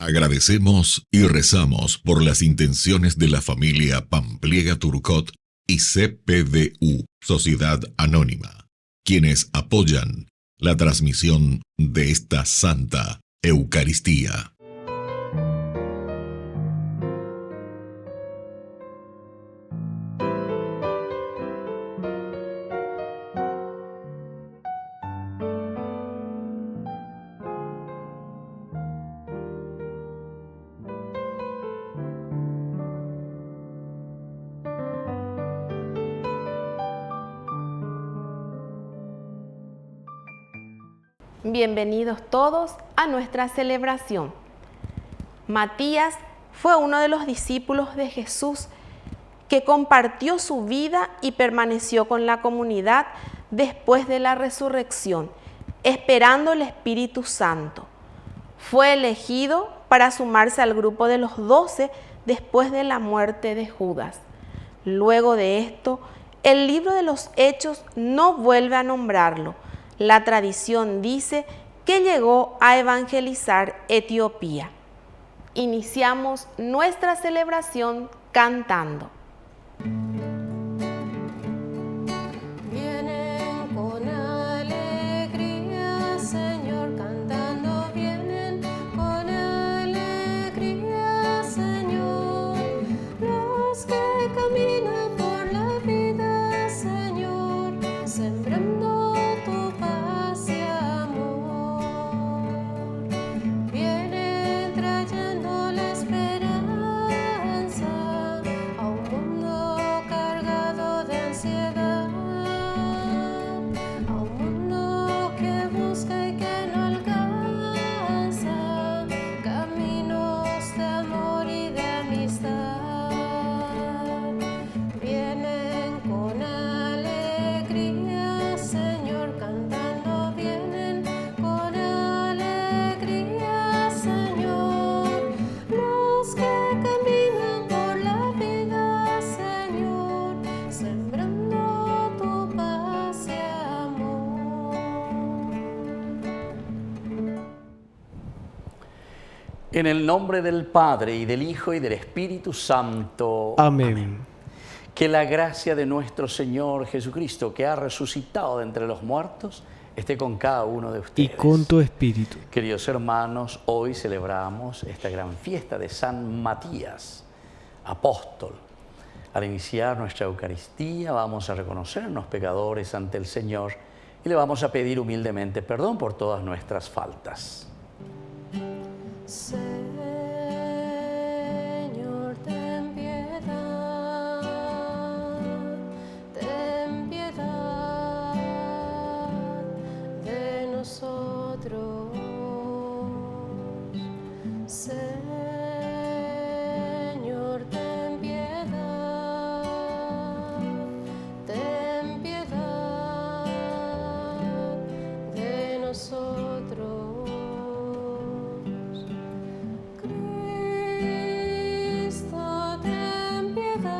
Agradecemos y rezamos por las intenciones de la familia Pampliega Turcot y CPDU, Sociedad Anónima, quienes apoyan la transmisión de esta Santa Eucaristía. Bienvenidos todos a nuestra celebración. Matías fue uno de los discípulos de Jesús que compartió su vida y permaneció con la comunidad después de la resurrección, esperando el Espíritu Santo. Fue elegido para sumarse al grupo de los 12 después de la muerte de Judas. Luego de esto, el libro de los Hechos no vuelve a nombrarlo. La tradición dice que llegó a evangelizar Etiopía. Iniciamos nuestra celebración cantando. Vienen con alegría, Señor, cantando. Vienen con alegría, Señor, los que caminan por la vida, Señor, sembrando tu paz y amor. Vienen trayendo la esperanza a un mundo cargado de ansiedad, a un mundo que busca y que no alcanza caminos de amor y de amistad. Vienen con alegría, Señor, cantando. Vienen con alegría, Señor, los que caminan por la vida, Señor, sembrando tu paz y amor. En el nombre del Padre, y del Hijo, y del Espíritu Santo. Amén. Que la gracia de nuestro Señor Jesucristo, que ha resucitado de entre los muertos, esté con cada uno de Y ustedes. con tu espíritu. Queridos hermanos, hoy celebramos esta gran fiesta de San Matías, apóstol. Al iniciar nuestra Eucaristía vamos a reconocernos pecadores ante el Señor y le vamos a pedir humildemente perdón por todas nuestras faltas. Señor, ten piedad de nosotros. Señor, ten piedad de nosotros. Cristo, ten piedad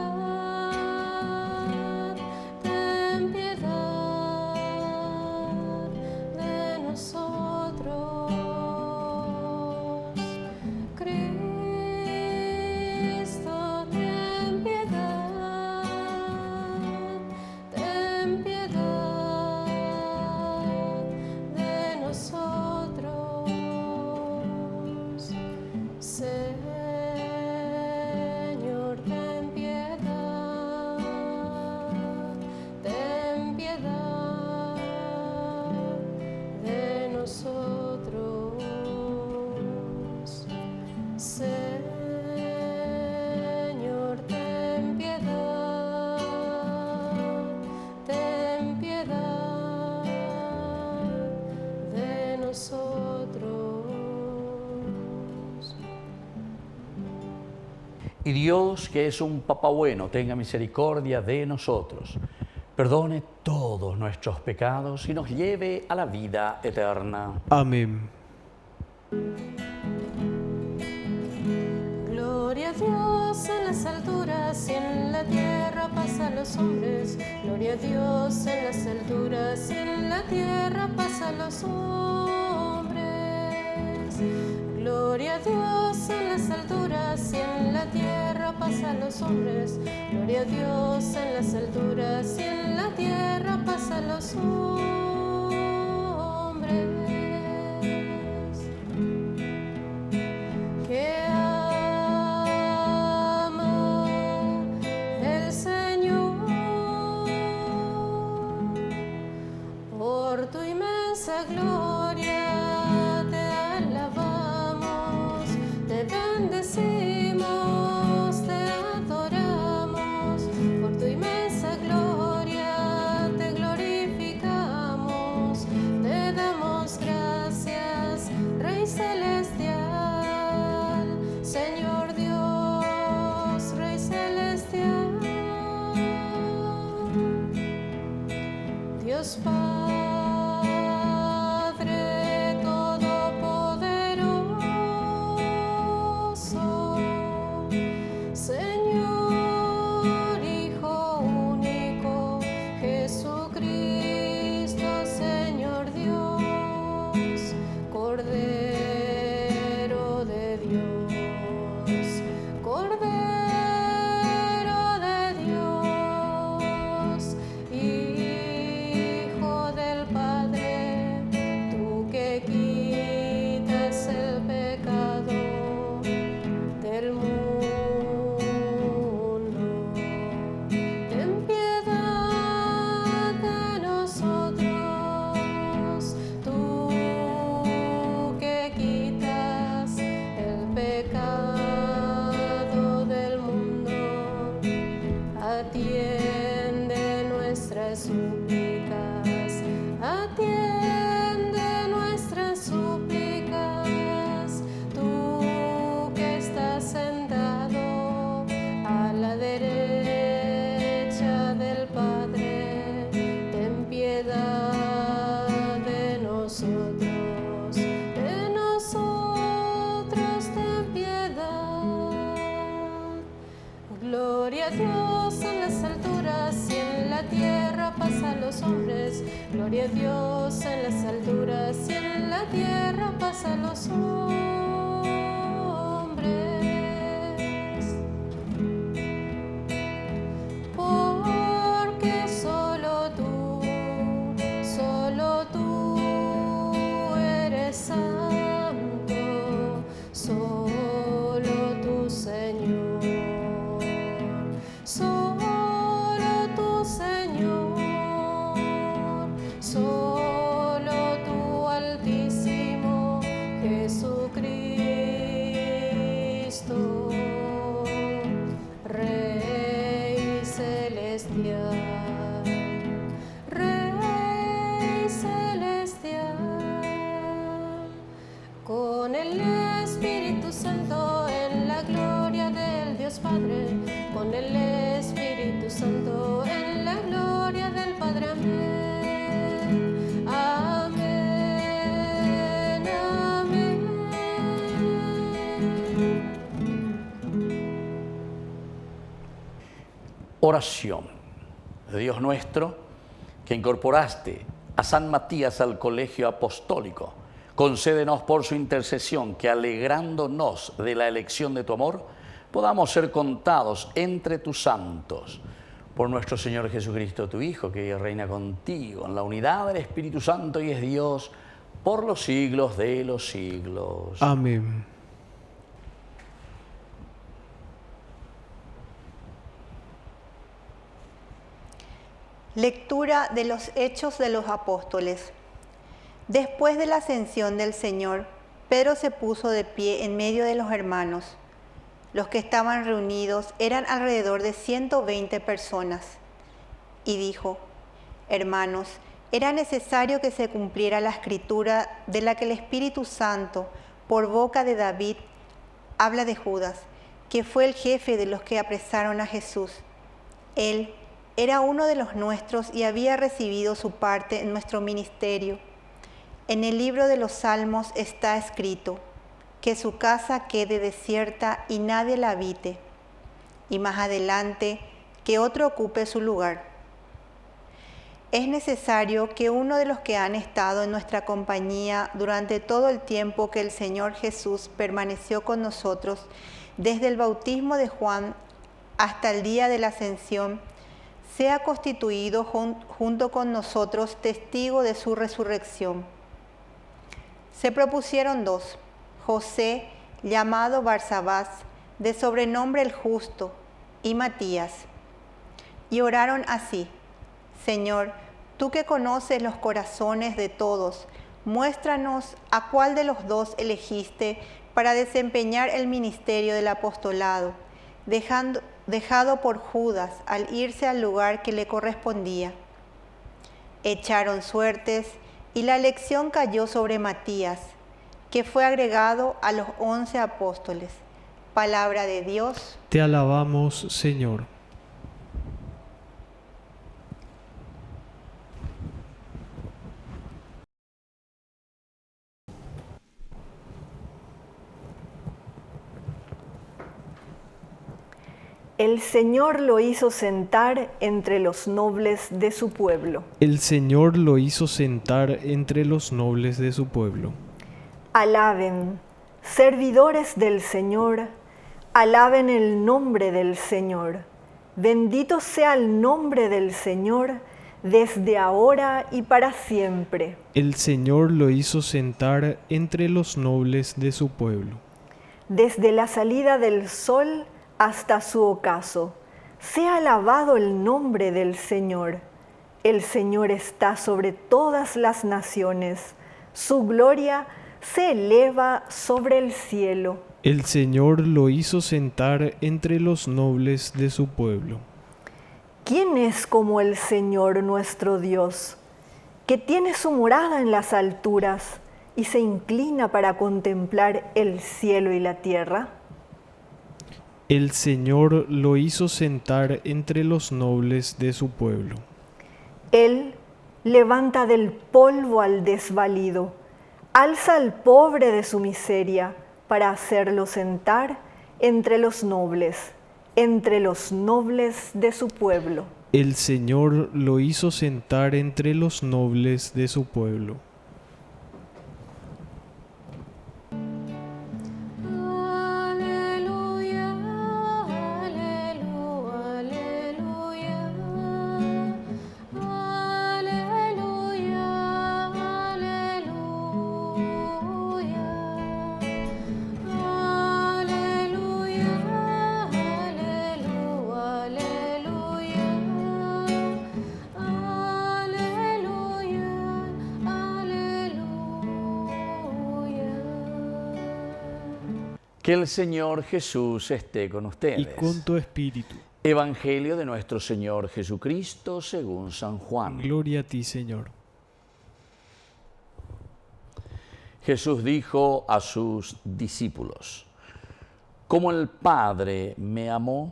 de nosotros. Cristo, ten piedad de nosotros. Señor, ten piedad de nosotros. Señor, ten piedad de nosotros. Y Dios, que es un Papá bueno, tenga misericordia de nosotros, perdone todos nuestros pecados y nos lleve a la vida eterna. Amén. Gloria a Dios en las alturas y en la tierra paz a los hombres. Gloria a Dios en las alturas y en la tierra paz a los hombres. Gloria a Dios en las alturas y en la tierra paz a los hombres. Gloria a Dios en las alturas y en la tierra paz a los hombres. Que ama el Señor. Por tu inmensa gloria te alabamos, te bendecimos, te adoramos. Por tu inmensa gloria te glorificamos, te damos gracias, Rey celestial, Señor Dios, Rey celestial. Dios Padre todopoderoso, Señor Hijo único, Jesucristo, Señor Dios, Cordero de Dios, Cordero de Dios, Hijo del Padre, tú que quitas el pecado del mundo. Ten piedad de nosotros, tú que quitas el pecado del mundo. Atiende nuestras súplicas, atiende nuestras súplicas, tú que estás sentado a la derecha del Padre, ten piedad de nosotros, ten piedad. Gloria a Dios en las alturas y en la tierra paz a los hombres. Gloria a Dios en las alturas y en la tierra paz a los hombres. Porque solo tú eres santo, solo tú, Señor. Solo tú, Señor, solo tú, Altísimo Jesucristo, Rey celestial, Rey celestial, con el Espíritu Santo en la gloria del Dios Padre, con el Espíritu Santo en la gloria del Padre. Amén. Amén. Amén. Oración. Dios nuestro, que incorporaste a San Matías al colegio apostólico, concédenos por su intercesión que, alegrándonos de la elección de tu amor, podamos ser contados entre tus santos. Por nuestro Señor Jesucristo, tu Hijo, que vive y reina contigo en la unidad del Espíritu Santo y es Dios por los siglos de los siglos. Amén. Lectura de los Hechos de los Apóstoles. Después de la ascensión del Señor, Pedro se puso de pie en medio de los hermanos. Los que estaban reunidos eran alrededor de 120 personas. Y dijo: Hermanos, era necesario que se cumpliera la escritura de la que el Espíritu Santo, por boca de David, habla de Judas, que fue el jefe de los que apresaron a Jesús. Él era uno de los nuestros y había recibido su parte en nuestro ministerio. En el libro de los Salmos está escrito: que su casa quede desierta y nadie la habite, y más adelante, que otro ocupe su lugar. es necesario que uno de los que han estado en nuestra compañía durante todo el tiempo que el Señor Jesús permaneció con nosotros, desde el bautismo de Juan hasta el día de la ascensión, sea constituido junto con nosotros testigo de su resurrección. Se propusieron dos: José, llamado Barsabás, de sobrenombre el Justo, y Matías. Y oraron así: Señor, tú que conoces los corazones de todos, muéstranos a cuál de los dos elegiste para desempeñar el ministerio del apostolado, dejado por Judas al irse al lugar que le correspondía. Echaron suertes y la elección cayó sobre Matías, que fue agregado a los 11 apóstoles. Palabra de Dios. Te alabamos, Señor. El Señor lo hizo sentar entre los nobles de su pueblo. El Señor lo hizo sentar entre los nobles de su pueblo. Alaben, servidores del Señor, alaben el nombre del Señor. Bendito sea el nombre del Señor, desde ahora y para siempre. El Señor lo hizo sentar entre los nobles de su pueblo. Desde la salida del sol hasta su ocaso, sea alabado el nombre del Señor. El Señor está sobre todas las naciones, su gloria se eleva sobre el cielo. El Señor lo hizo sentar entre los nobles de su pueblo. ¿Quién es como el Señor nuestro Dios, que tiene su morada en las alturas y se inclina para contemplar el cielo y la tierra? El Señor lo hizo sentar entre los nobles de su pueblo. Él levanta del polvo al desvalido, alza al pobre de su miseria para hacerlo sentar entre los nobles de su pueblo. El Señor lo hizo sentar entre los nobles de su pueblo. Que el Señor Jesús esté con ustedes. Y con tu espíritu. Evangelio de nuestro Señor Jesucristo según San Juan. Gloria a ti, Señor. Jesús dijo a sus discípulos: como el Padre me amó,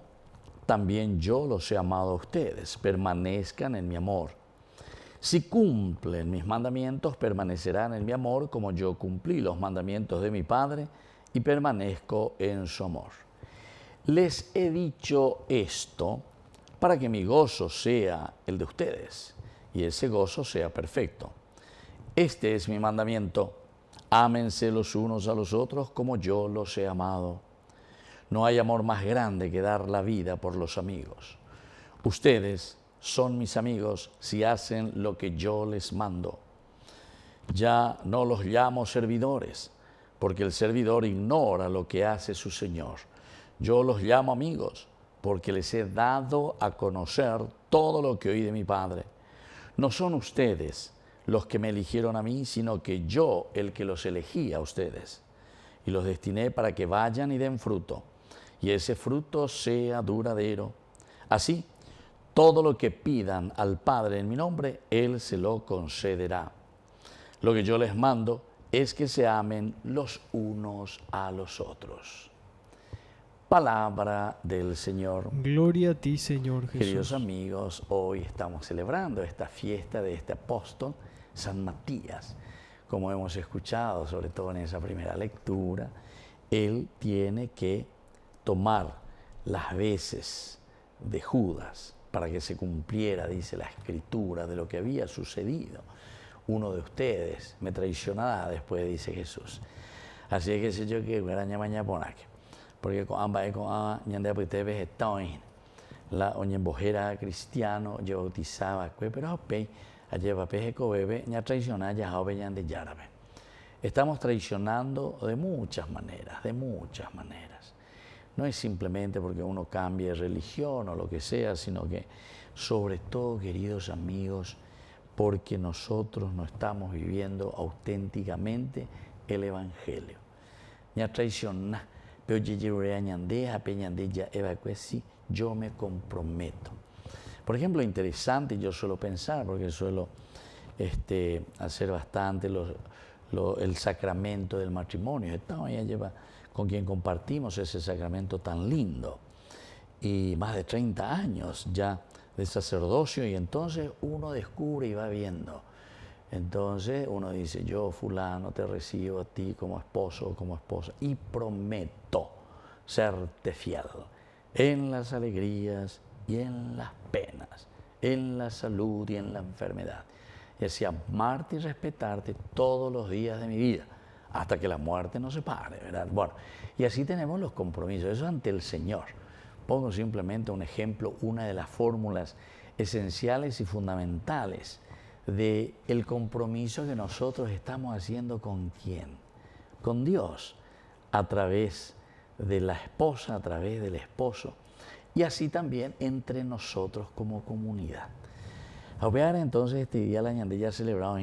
también yo los he amado a ustedes. Permanezcan en mi amor. Si cumplen mis mandamientos, permanecerán en mi amor, como yo cumplí los mandamientos de mi Padre y permanezco en su amor. Les he dicho esto para que mi gozo sea el de ustedes y ese gozo sea perfecto. Este es mi mandamiento: ámense los unos a los otros como yo los he amado. No hay amor más grande que dar la vida por los amigos. Ustedes son mis amigos si hacen lo que yo les mando. Ya no los llamo servidores, porque el servidor ignora lo que hace su Señor. Yo los llamo amigos, porque les he dado a conocer todo lo que oí de mi Padre. No son ustedes los que me eligieron a mí, sino que yo el que los elegí a ustedes. Y los destiné para que vayan y den fruto, y ese fruto sea duradero. Así, todo lo que pidan al Padre en mi nombre, Él se lo concederá. Lo que yo les mando es que se amen los unos a los otros. Palabra del Señor. Gloria a ti, Señor Jesús. Queridos amigos, hoy estamos celebrando esta fiesta de este apóstol, San Matías. Como hemos escuchado, sobre todo en esa primera lectura, él tiene que tomar las veces de Judas para que se cumpliera, dice la Escritura, de lo que había sucedido. Uno de ustedes me traicionará después, dice Jesús. Así es que se yo que mañana mañana ponaque, porque con ambas con ñande ustedes están la oñembojera cristiano yo bautizaba pero pe lleva peje bebé ña traicionar ya joven ñande yarabe. Estamos traicionando de muchas maneras, de muchas maneras. No es simplemente porque uno cambie de religión o lo que sea, sino que sobre todo, queridos amigos, porque nosotros no estamos viviendo auténticamente el Evangelio. Ña traiciona, pero yo me comprometo. Por ejemplo, interesante, yo suelo pensar, porque suelo hacer bastante el sacramento del matrimonio. Ella lleva con quien compartimos ese sacramento tan lindo. Y más de 30 años ya de sacerdocio, y entonces uno descubre y va viendo. Entonces uno dice, yo fulano te recibo a ti como esposo o como esposa y prometo serte fiel en las alegrías y en las penas, en la salud y en la enfermedad. Y así amarte y respetarte todos los días de mi vida, hasta que la muerte nos separe, ¿verdad? Bueno, y así tenemos los compromisos, eso ante el Señor. Pongo simplemente un ejemplo, una de las fórmulas esenciales y fundamentales del compromiso que nosotros estamos haciendo ¿con quién? Con Dios, a través de la esposa, a través del esposo, y así también entre nosotros como comunidad. A ver, entonces este día la ñandilla celebrado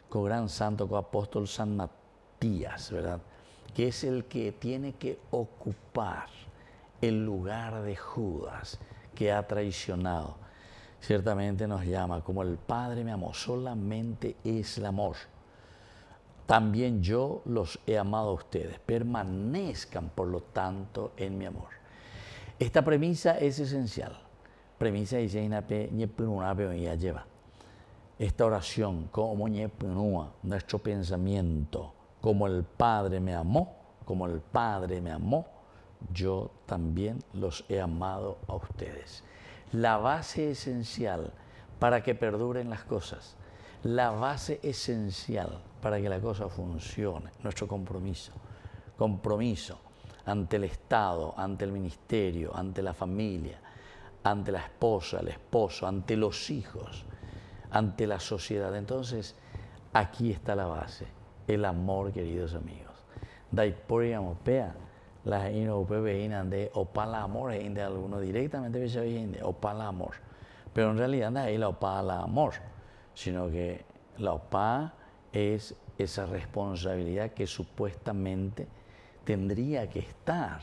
con gran santo, con apóstol San Matías, ¿verdad? Que es el que tiene que ocupar el lugar de Judas, que ha traicionado. Ciertamente nos llama, como el Padre me amó, solamente es el amor. También yo los he amado a ustedes, permanezcan por lo tanto en mi amor. Esta premisa es esencial. Premisa dice lleva. Esta oración, como nuestro pensamiento, como el Padre me amó, yo también los he amado a ustedes. La base esencial para que perduren las cosas, la base esencial para que la cosa funcione, nuestro compromiso. Compromiso ante el Estado, ante el ministerio, ante la familia, ante la esposa, el esposo, ante los hijos, ante la sociedad. Entonces, aquí está la base, el amor, queridos amigos. La de opala amor, de algunos directamente de opala amor. Pero en realidad no es la opala amor, sino que la opa es esa responsabilidad que supuestamente tendría que estar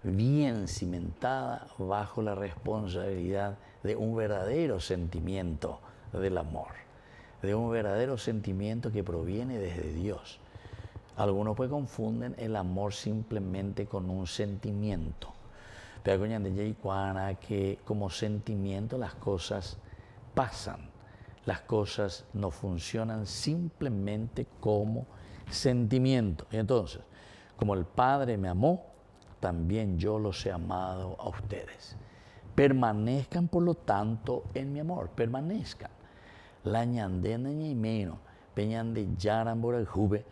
bien cimentada bajo la responsabilidad de un verdadero sentimiento del amor, de un verdadero sentimiento que proviene desde Dios. Algunos pues confunden el amor simplemente con un sentimiento. Pero que como sentimiento las cosas pasan, las cosas no funcionan simplemente como sentimiento. Y entonces, como el Padre me amó, también yo los he amado a ustedes. Permanezcan, por lo tanto, en mi amor, permanezcan. La ñandena y menos, peñan de yaran por el jube,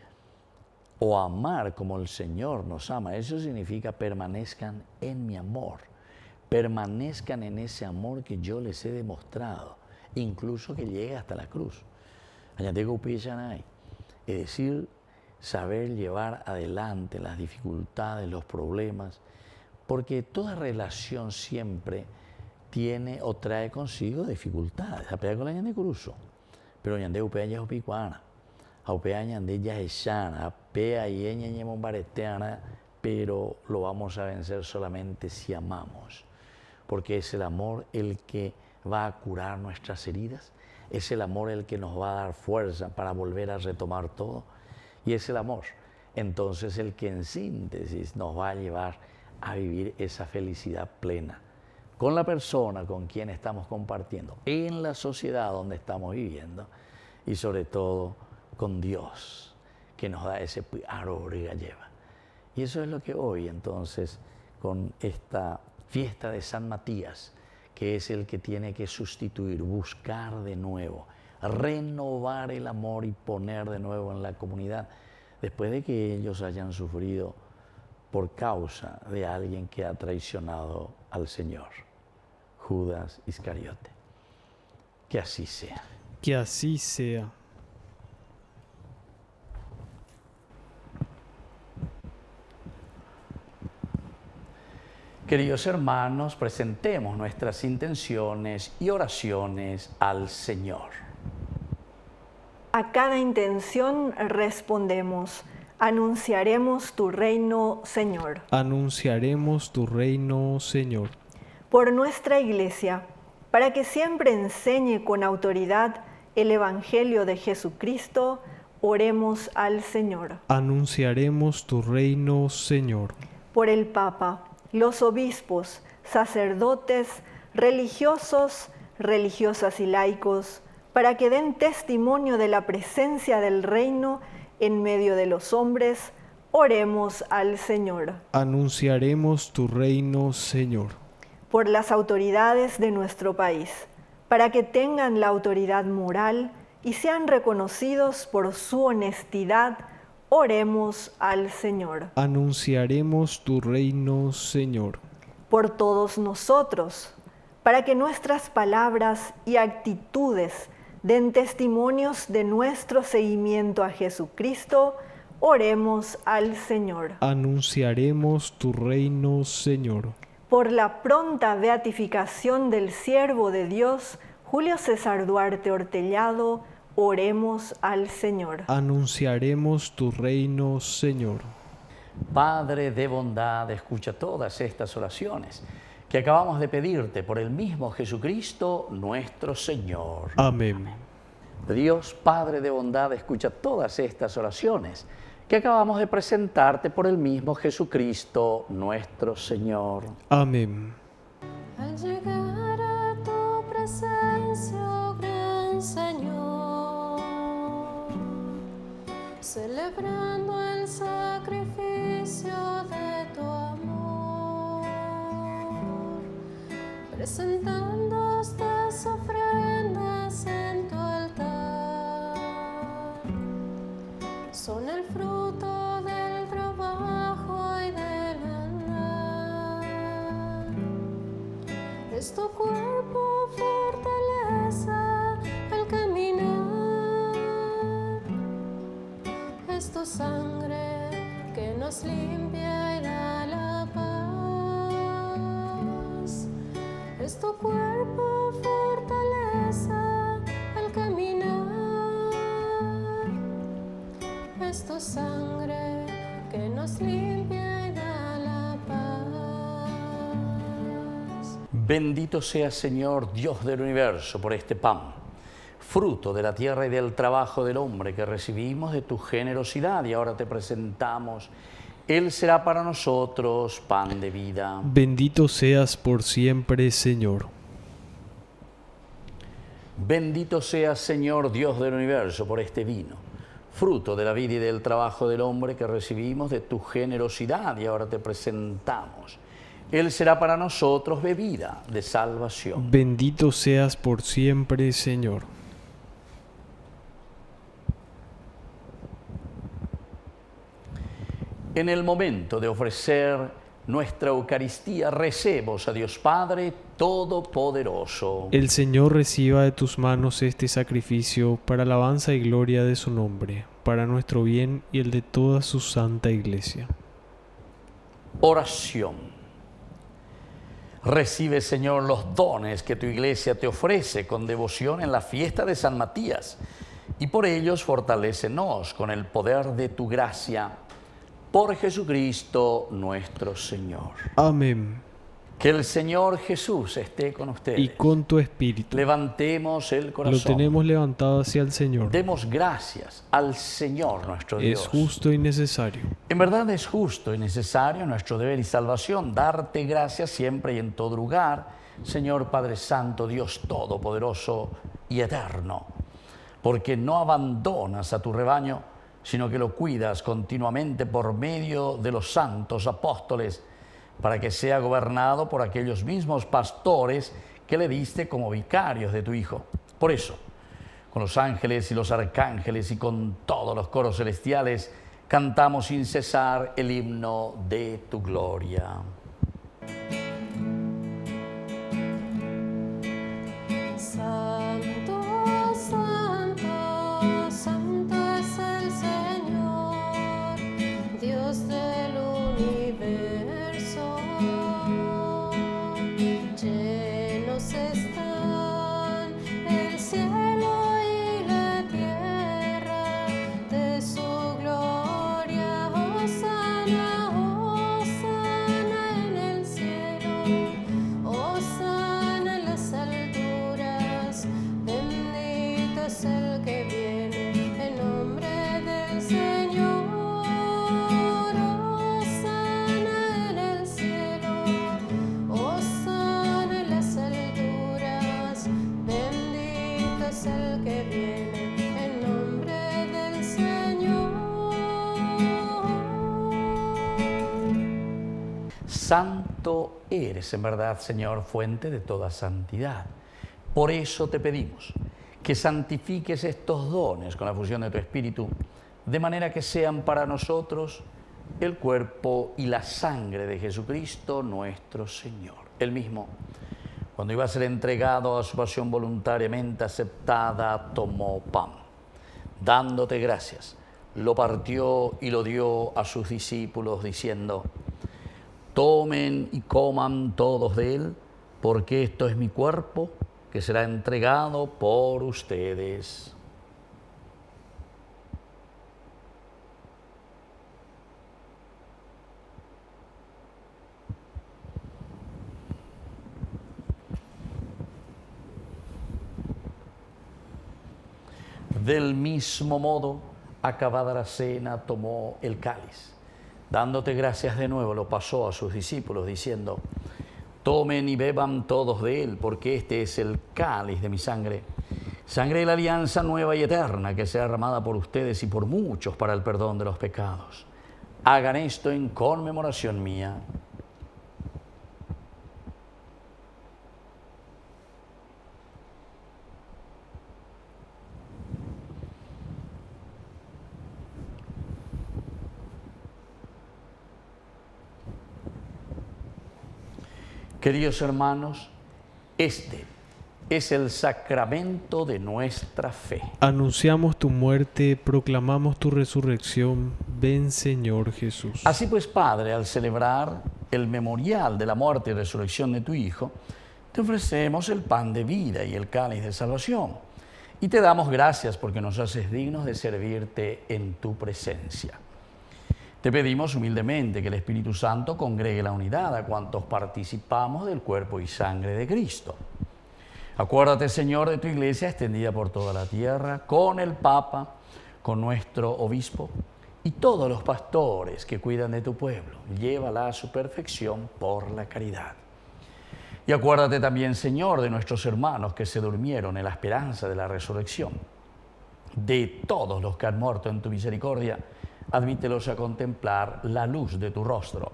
o amar como el Señor nos ama. Eso significa permanezcan en mi amor, permanezcan en ese amor que yo les he demostrado, incluso que llegue hasta la cruz. Es decir, saber llevar adelante las dificultades, los problemas, porque toda relación siempre tiene o trae consigo dificultades. Apea con la ñande cruzo, pero ñande upea ya upicuana. Aupea ñande ya echana, apea y ñe mombareteana, pero lo vamos a vencer solamente si amamos, porque es el amor el que va a curar nuestras heridas, es el amor el que nos va a dar fuerza para volver a retomar todo, y es el amor entonces el que en síntesis nos va a llevar a vivir esa felicidad plena con la persona con quien estamos compartiendo, en la sociedad donde estamos viviendo, y sobre todo con Dios, que nos da ese aroriga lleva. Y eso es lo que hoy entonces, con esta fiesta de San Matías, que es el que tiene que sustituir, buscar de nuevo, renovar el amor y poner de nuevo en la comunidad, después de que ellos hayan sufrido por causa de alguien que ha traicionado al Señor, Judas Iscariote. Que así sea. Que así sea. Queridos hermanos, presentemos nuestras intenciones y oraciones al Señor. A cada intención respondemos: anunciaremos tu reino, Señor. Anunciaremos tu reino, Señor. Por nuestra Iglesia, para que siempre enseñe con autoridad el Evangelio de Jesucristo, oremos al Señor. Anunciaremos tu reino, Señor. Por el Papa, los obispos, sacerdotes, religiosos, religiosas y laicos, para que den testimonio de la presencia del reino en medio de los hombres, oremos al Señor. Anunciaremos tu reino, Señor. Por las autoridades de nuestro país, para que tengan la autoridad moral y sean reconocidos por su honestidad, oremos al Señor. Anunciaremos tu reino, Señor. Por todos nosotros, para que nuestras palabras y actitudes den testimonios de nuestro seguimiento a Jesucristo, oremos al Señor. Anunciaremos tu reino, Señor. Por la pronta beatificación del siervo de Dios, Julio César Duarte Ortellado, oremos al Señor. Anunciaremos tu reino, Señor. Padre de bondad, escucha todas estas oraciones que acabamos de pedirte por el mismo Jesucristo nuestro Señor. Amén. Dios, Padre de bondad, escucha todas estas oraciones que acabamos de presentarte por el mismo Jesucristo nuestro Señor. Amén. Al llegar a tu presencia, oh gran Señor, celebrando el sacrificio de tu amor, presentando estas ofrendas en tu altar, son el fruto del trabajo y del andar. Es tu cuerpo fortaleza al caminar, es tu sangre que nos limpia y da la paz. Es tu cuerpo fortaleza al caminar, es tu sangre que nos limpia y da la paz. Bendito sea, Señor, Dios del universo, por este pan, fruto de la tierra y del trabajo del hombre que recibimos de tu generosidad y ahora te presentamos. Él será para nosotros pan de vida. Bendito seas por siempre, Señor. Bendito seas, Señor, Dios del universo, por este vino, fruto de la vida y del trabajo del hombre que recibimos de tu generosidad y ahora te presentamos. Él será para nosotros bebida de salvación. Bendito seas por siempre, Señor. En el momento de ofrecer nuestra Eucaristía, recemos a Dios Padre Todopoderoso. El Señor reciba de tus manos este sacrificio para alabanza y gloria de su nombre, para nuestro bien y el de toda su santa Iglesia. Oración. Recibe, Señor, los dones que tu Iglesia te ofrece con devoción en la fiesta de San Matías, y por ellos fortalécenos con el poder de tu gracia. Por Jesucristo nuestro Señor. Amén. Que el Señor Jesús esté con ustedes. Y con tu espíritu. Levantemos el corazón. Lo tenemos levantado hacia el Señor. Demos gracias al Señor nuestro Dios. Es justo y necesario. En verdad es justo y necesario, nuestro deber y salvación, darte gracias siempre y en todo lugar, Señor Padre Santo, Dios Todopoderoso y Eterno, porque no abandonas a tu rebaño, sino que lo cuidas continuamente por medio de los santos apóstoles, para que sea gobernado por aquellos mismos pastores que le diste como vicarios de tu Hijo. Por eso, con los ángeles y los arcángeles y con todos los coros celestiales, cantamos sin cesar el himno de tu gloria. Santo, santo, santo es el Señor, Dios del universo. Llenos están el cielo y la tierra de su gloria. Hosana, hosana en el cielo, hosana en las alturas. Bendito es el que viene en nombre del Señor. Hosana en el cielo, hosana en las alturas. Bendito es el que viene en nombre del Señor. Santo eres, en verdad, Señor, fuente de toda santidad. Por eso te pedimos que santifiques estos dones con la fusión de tu Espíritu, de manera que sean para nosotros el cuerpo y la sangre de Jesucristo nuestro Señor. Él mismo, cuando iba a ser entregado a su pasión voluntariamente aceptada, tomó pan. Dándote gracias, lo partió y lo dio a sus discípulos, diciendo: tomen y coman todos de él, porque esto es mi cuerpo, que será entregado por ustedes. Del mismo modo, acabada la cena, tomó el cáliz. Dándote gracias de nuevo, lo pasó a sus discípulos, diciendo: tomen y beban todos de él, porque este es el cáliz de mi sangre, sangre de la alianza nueva y eterna, que será derramada por ustedes y por muchos para el perdón de los pecados. Hagan esto en conmemoración mía. Queridos hermanos, este es el sacramento de nuestra fe. Anunciamos tu muerte, proclamamos tu resurrección. Ven, Señor Jesús. Así pues, Padre, al celebrar el memorial de la muerte y resurrección de tu Hijo, te ofrecemos el pan de vida y el cáliz de salvación. Y te damos gracias porque nos haces dignos de servirte en tu presencia. Te pedimos humildemente que el Espíritu Santo congregue la unidad a cuantos participamos del cuerpo y sangre de Cristo. Acuérdate, Señor, de tu iglesia extendida por toda la tierra, con el Papa, con nuestro obispo y todos los pastores que cuidan de tu pueblo. Llévala a su perfección por la caridad. Y acuérdate también, Señor, de nuestros hermanos que se durmieron en la esperanza de la resurrección. De todos los que han muerto en tu misericordia, admítelos a contemplar la luz de tu rostro.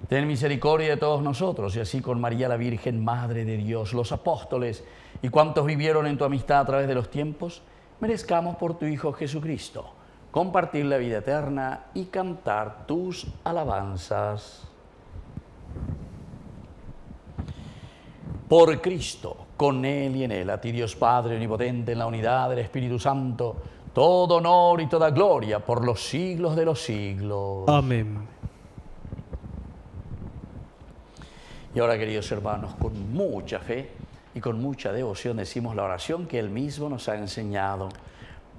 Ten misericordia de todos nosotros, y así con María la Virgen, Madre de Dios, los apóstoles y cuantos vivieron en tu amistad a través de los tiempos, merezcamos por tu Hijo Jesucristo compartir la vida eterna y cantar tus alabanzas. Por Cristo, con Él y en Él, a ti Dios Padre omnipotente, en la unidad del Espíritu Santo, todo honor y toda gloria por los siglos de los siglos. Amén. Y ahora, queridos hermanos, con mucha fe y con mucha devoción decimos la oración que Él mismo nos ha enseñado.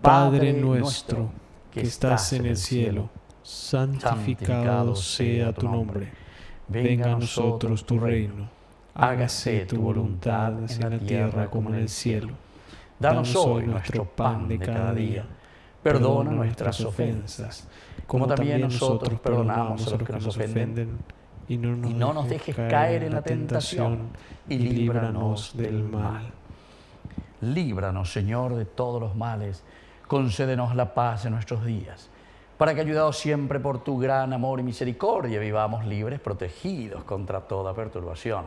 Padre nuestro, que estás en el cielo, santificado sea tu nombre. Venga a nosotros tu reino. Hágase tu voluntad en la tierra como en el cielo. Danos hoy nuestro pan de cada día. Perdona nuestras ofensas, como también nosotros perdonamos a los que nos ofenden. Y no nos dejes caer en la tentación, y líbranos del mal. Líbranos, Señor, de todos los males. Concédenos la paz en nuestros días, para que, ayudados siempre por tu gran amor y misericordia, vivamos libres, protegidos contra toda perturbación,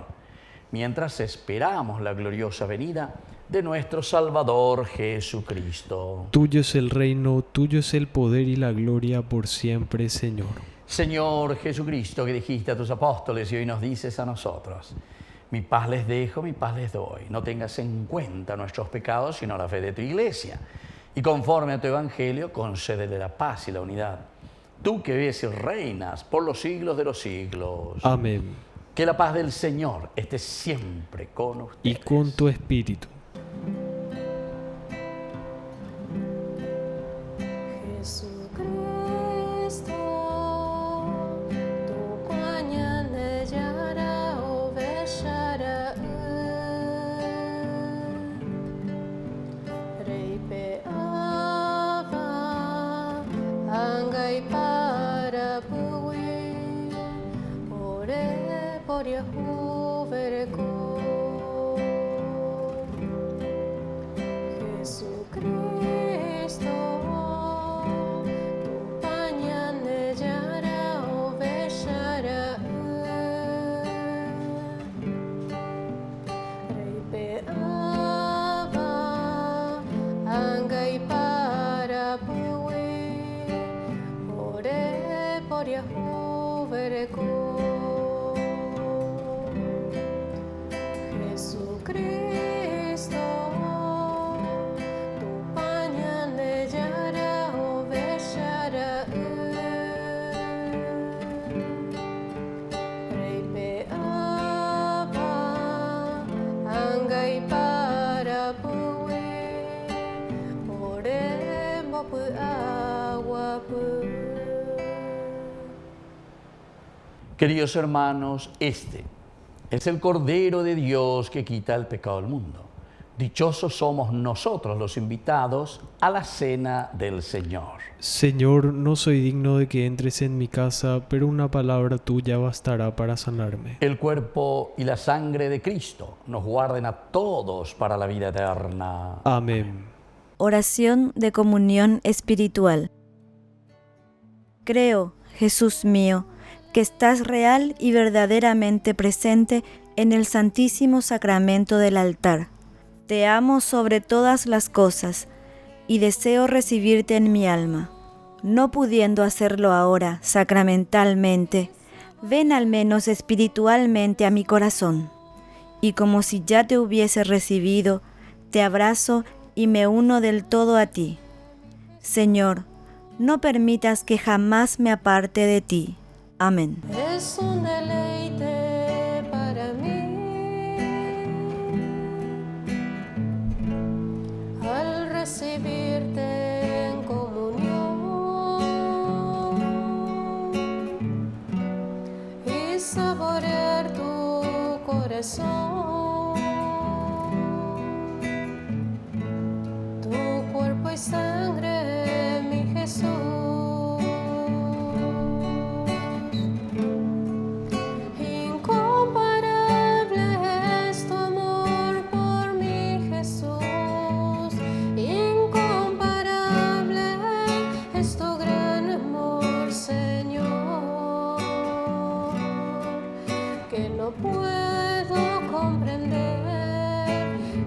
mientras esperamos la gloriosa venida de nuestro Salvador Jesucristo. Tuyo es el reino, tuyo es el poder y la gloria por siempre, Señor. Señor Jesucristo, que dijiste a tus apóstoles y hoy nos dices a nosotros: mi paz les dejo, mi paz les doy. No tengas en cuenta nuestros pecados, sino la fe de tu iglesia. Y conforme a tu evangelio, concédele la paz y la unidad. Tú que vives y reinas por los siglos de los siglos. Amén. Que la paz del Señor esté siempre con ustedes. Y con tu espíritu. Jesucristo, tu mañana yara o beshara Rei pe ava angai para pui ore por Yahu vereko Jesucristo. Jesucristo, tu pañale yara o beshara Rei pe ava angai para pui ore mopu agua pu. Queridos hermanos, este es el Cordero de Dios que quita el pecado del mundo. Dichosos somos nosotros los invitados a la cena del Señor. Señor, no soy digno de que entres en mi casa, pero una palabra tuya bastará para sanarme. El cuerpo y la sangre de Cristo nos guarden a todos para la vida eterna. Amén. Oración de comunión espiritual. Creo, Jesús mío, que estás real y verdaderamente presente en el Santísimo Sacramento del altar. Te amo sobre todas las cosas y deseo recibirte en mi alma. No pudiendo hacerlo ahora sacramentalmente, ven al menos espiritualmente a mi corazón. Y como si ya te hubiese recibido, te abrazo y me uno del todo a ti. Señor, no permitas que jamás me aparte de ti. Amén. Es un deleite para mí al recibirte en comunión y saborear tu corazón, tu cuerpo y sangre, mi Jesús.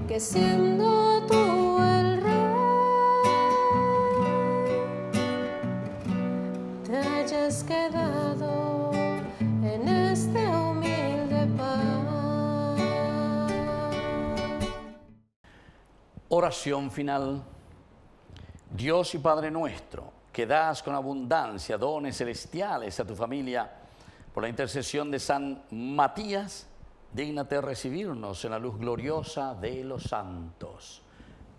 Que siendo tú el rey, te hayas quedado en este humilde pan. Oración final. Dios y Padre nuestro, que das con abundancia dones celestiales a tu familia, por la intercesión de San Matías, dígnate recibirnos en la luz gloriosa de los santos.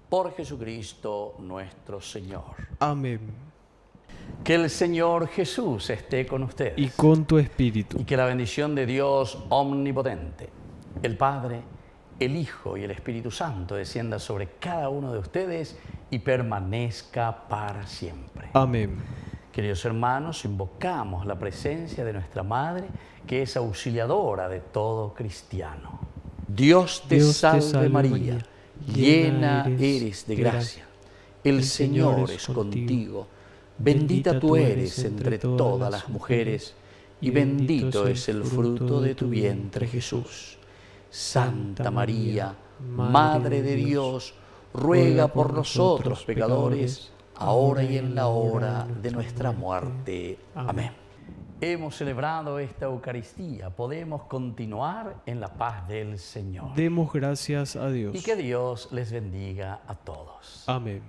Por Jesucristo nuestro Señor. Amén. Que el Señor Jesús esté con ustedes. Y con tu espíritu. Y que la bendición de Dios omnipotente, el Padre, el Hijo y el Espíritu Santo descienda sobre cada uno de ustedes y permanezca para siempre. Amén. Queridos hermanos, invocamos la presencia de nuestra Madre, que es auxiliadora de todo cristiano. Dios te salve María, llena eres de gracia. El Señor es contigo. Bendita tú eres entre todas las mujeres, y bendito es el fruto de tu vientre, Jesús. Santa María, Madre de Dios, ruega por nosotros pecadores, ahora y en la hora de nuestra muerte. Amén. Hemos celebrado esta Eucaristía, podemos continuar en la paz del Señor. Demos gracias a Dios. Y que Dios les bendiga a todos. Amén.